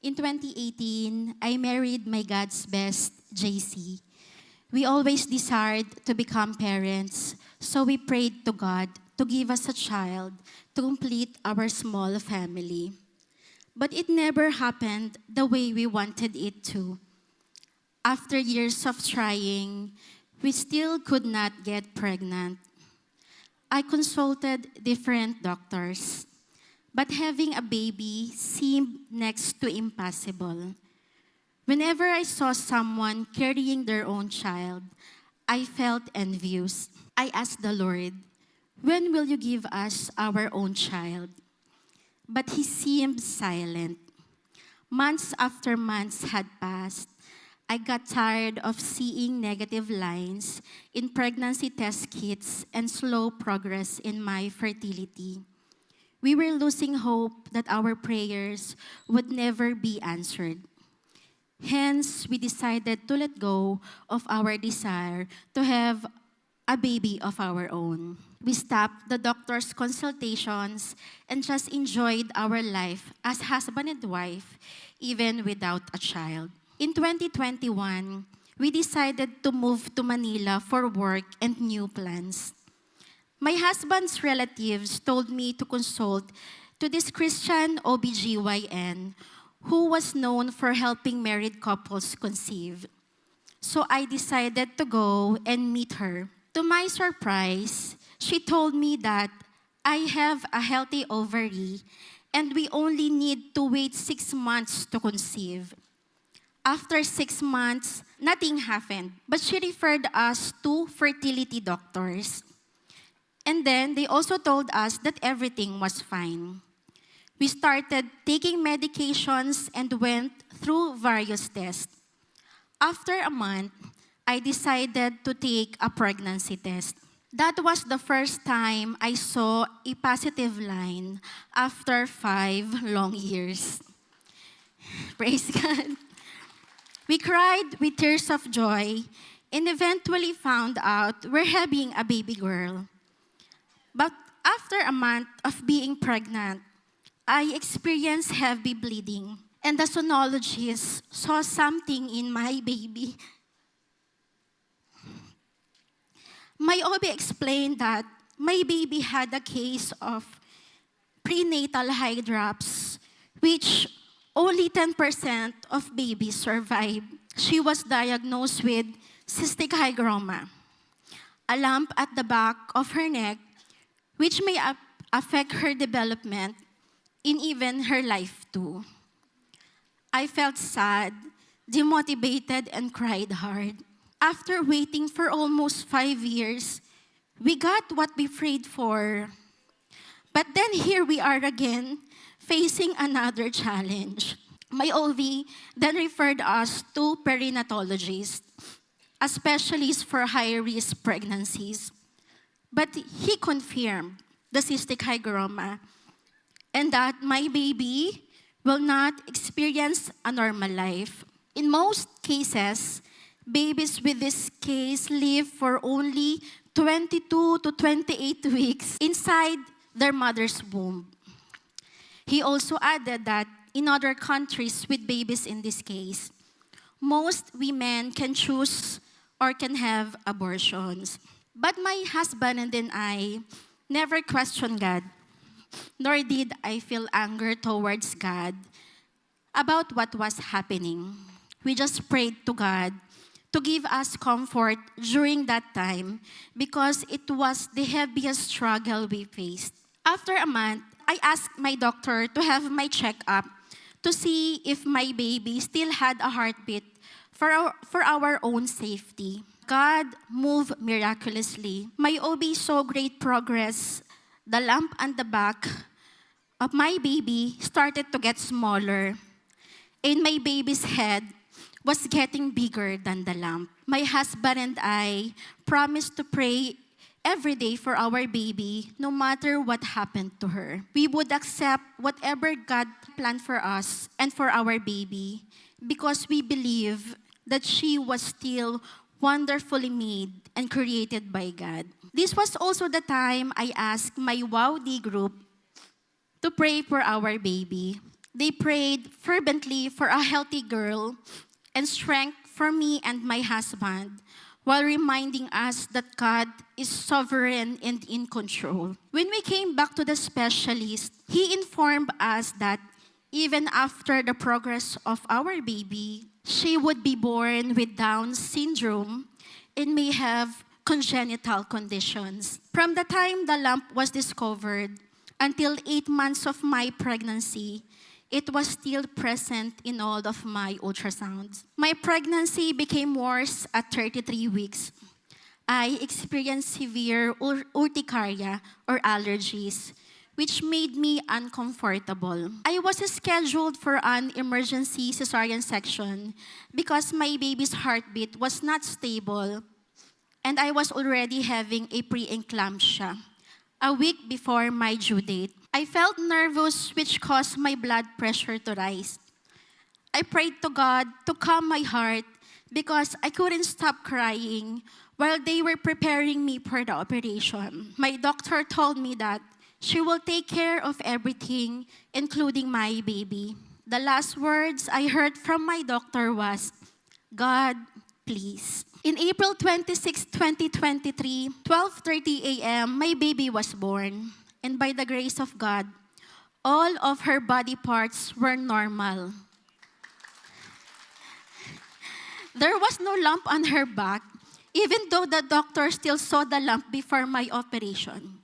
In 2018, I married my God's best, JC. We always desired to become parents, so we prayed to God to give us a child to complete our small family. But it never happened the way we wanted it to. After years of trying, we still could not get pregnant. I consulted different doctors, but having a baby seemed next to impossible. Whenever I saw someone carrying their own child, I felt envious. I asked the Lord, when will you give us our own child? But he seemed silent. Months after months had passed. I got tired of seeing negative lines in pregnancy test kits and slow progress in my fertility. We were losing hope that our prayers would never be answered. Hence, we decided to let go of our desire to have a baby of our own. We stopped the doctor's consultations and just enjoyed our life as husband and wife, even without a child. In 2021, we decided to move to Manila for work and new plans. My husband's relatives told me to consult to this Christian OBGYN who was known for helping married couples conceive. So I decided to go and meet her. To my surprise, she told me that I have a healthy ovary and we only need to wait 6 months to conceive. After 6 months, nothing happened, but she referred us to fertility doctors. And then they also told us that everything was fine. We started taking medications and went through various tests. After a month, I decided to take a pregnancy test. That was the first time I saw a positive line after 5 long years. Praise God. We cried with tears of joy and eventually found out we're having a baby girl. But after a month of being pregnant, I experienced heavy bleeding, and the sonologist saw something in my baby. My OB explained that my baby had a case of prenatal high drops, which only 10% of babies survive. She was diagnosed with cystic hygroma, a lump at the back of her neck, which may affect her development in even her life too. I felt sad, demotivated, and cried hard. After waiting for almost 5 years, we got what we prayed for. But then here we are again, facing another challenge. My OV then referred us to perinatologists, a specialist for high-risk pregnancies. But he confirmed the cystic hygroma and that my baby will not experience a normal life. In most cases, babies with this case live for only 22 to 28 weeks inside their mother's womb. He also added that in other countries with babies in this case, most women can choose or can have abortions. But my husband and then I never questioned God, nor did I feel anger towards God about what was happening. We just prayed to God to give us comfort during that time because it was the heaviest struggle we faced. After a month, I asked my doctor to have my checkup to see if my baby still had a heartbeat for our own safety. God moved miraculously. My OB saw great progress. The lump on the back of my baby started to get smaller, and my baby's head was getting bigger than the lump. My husband and I promised to pray every day for our baby, no matter what happened to her. We would accept whatever God planned for us and for our baby because we believe that she was still wonderfully made and created by God. This was also the time I asked my WOWD group to pray for our baby. They prayed fervently for a healthy girl and strength for me and my husband, while reminding us that God is sovereign and in control. When we came back to the specialist, he informed us that even after the progress of our baby, she would be born with Down syndrome and may have congenital conditions. From the time the lump was discovered until 8 months of my pregnancy, it was still present in all of my ultrasounds. My pregnancy became worse at 33 weeks. I experienced severe urticaria or allergies, which made me uncomfortable. I was scheduled for an emergency cesarean section because my baby's heartbeat was not stable and I was already having a preeclampsia a week before my due date. I felt nervous, which caused my blood pressure to rise. I prayed to God to calm my heart because I couldn't stop crying while they were preparing me for the operation. My doctor told me that she will take care of everything, including my baby. The last words I heard from my doctor was, "God, please." In April 26, 2023, 12:30 a.m., my baby was born. And by the grace of God, all of her body parts were normal. There was no lump on her back, even though the doctor still saw the lump before my operation.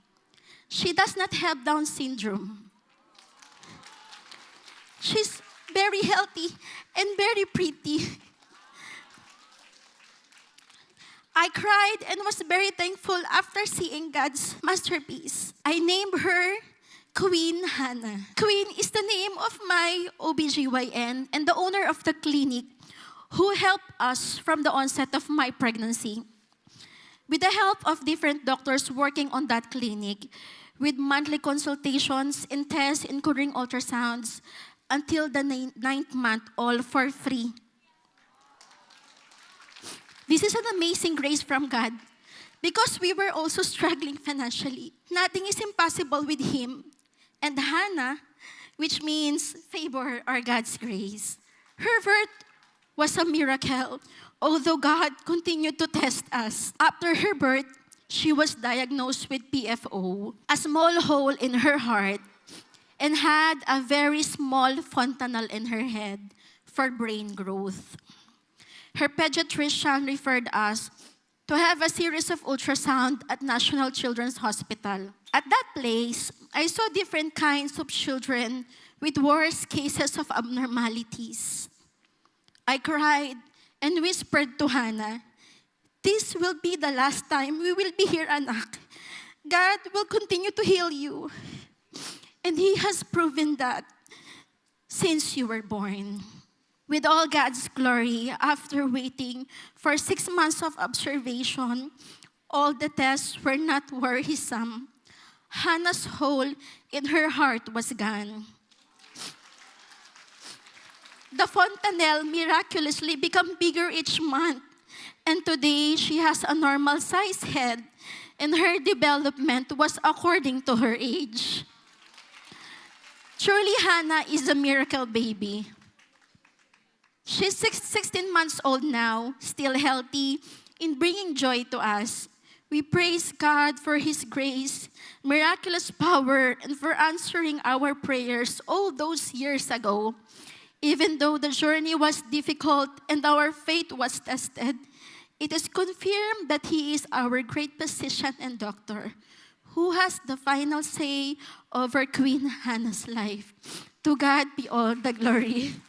She does not have Down syndrome. She's very healthy and very pretty. I cried and was very thankful after seeing God's masterpiece. I named her Queen Hannah. Queen is the name of my OBGYN and the owner of the clinic who helped us from the onset of my pregnancy. With the help of different doctors working on that clinic, with monthly consultations and tests including ultrasounds, until the ninth month, all for free. This is an amazing grace from God because we were also struggling financially. Nothing is impossible with Him. And Hannah, which means favor or God's grace, her birth was a miracle, although God continued to test us. After her birth, she was diagnosed with PFO, a small hole in her heart, and had a very small fontanelle in her head for brain growth. Her pediatrician referred us to have a series of ultrasound at National Children's Hospital. At that place, I saw different kinds of children with worse cases of abnormalities. I cried and whispered to Hannah, "This will be the last time we will be here, anak. God will continue to heal you. And He has proven that since you were born." With all God's glory, after waiting for 6 months of observation, all the tests were not worrisome. Hannah's hole in her heart was gone. The fontanelle miraculously became bigger each month, and today she has a normal-sized head, and her development was according to her age. Truly, Hannah is a miracle baby. She's 16 months old now, still healthy, in bringing joy to us. We praise God for His grace, miraculous power, and for answering our prayers all those years ago. Even though the journey was difficult and our faith was tested, it is confirmed that He is our great physician and doctor, who has the final say over Queen Hannah's life. To God be all the glory.